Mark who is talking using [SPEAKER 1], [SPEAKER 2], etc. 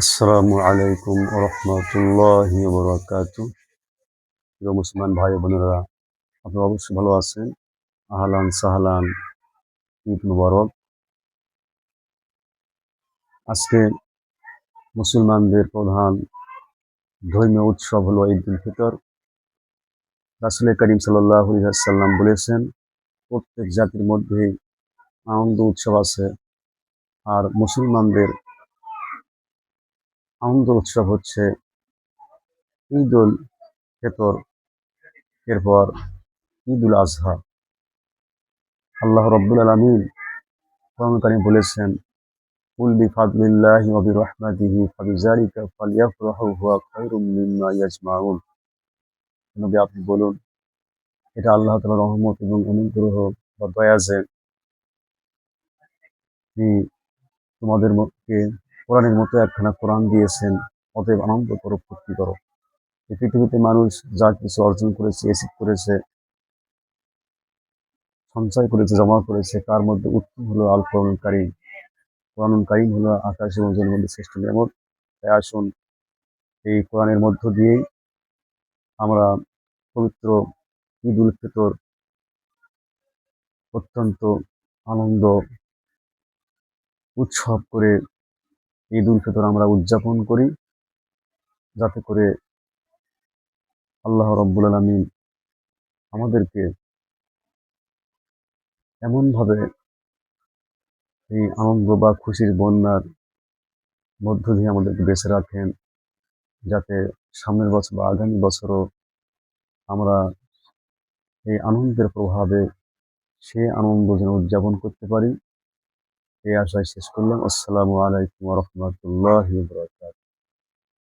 [SPEAKER 1] আসসালামু আলাইকুম রহমতুল্লাহি বরকাতু। প্রিয় মুসলমান ভাই বোনেরা, আপনারা অবশ্যই ভালো আছেন। আহলান সাহলান, ঈদ মুবারক। আজকে মুসলমানদের প্রধান ধর্মীয় উৎসব হলো ঈদ উল ফিতর। রাসূল করিম সাল্লাল্লাহু আলাইহি ওয়াসাল্লাম বলেছেন, প্রত্যেক জাতির মধ্যে আনন্দ উৎসব আছে, আর মুসলমানদের আনন্দ উৎসব হচ্ছে ঈদ উল ফিতর, এরপর ঈদ উল আজহা। আল্লাহ রাব্বুল আলামিন কোরআন কারীমে বলেছেন, কুল বিফাদলিল্লাহি ওয়া বিরহমাতিহি ফাবিযালিকা ফালইফরাহু হুয়া খায়রুম মিম্মা ইয়াজমাউন। নবী, আপনি বলুন, এটা আল্লাহ তাআলার রহমত এবং অনুগ্রহ বা দয়া যে তিনি তোমাদেরকে কোরআনের মতো একখানা কোরআন দিয়েছেন, অতএব আনন্দ করো, ফুর্তি করো। এই পৃথিবীতে মানুষ যা কিছু অর্জন করেছে, এসিভ করেছে, সঞ্চয় করেছে, জমা করেছে, তার মধ্যে উত্তম হলো আল কোরআনুল কারীম। কোরআনুল কারীম হলো আকাশ এবং জমিনের মধ্যে শ্রেষ্ঠ নিয়ামত। তাই আসুন, এই কোরআনের মধ্য দিয়েই আমরা পবিত্র ঈদ উল ফিতর অত্যন্ত আনন্দ উৎসব করে ঈদ উল ফিতর আমরা উদযাপন করি, যাতে করে আল্লাহ রাব্বুল আলামিন আমাদেরকে এমনভাবে এই আনন্দ বা খুশির বন্যার মধ্য দিয়ে আমাদেরকে বেঁচে রাখেন, যাতে সামনের বছর বা আগামী বছরও আমরা এই আনন্দের প্রভাবে সে আনন্দ যেন উদযাপন করতে পারি। এই আশায় শেষ করলাম। আসসালামু আলাইকুম ওয়া রাহমাতুল্লাহি ওয়া বারাকাতুহু।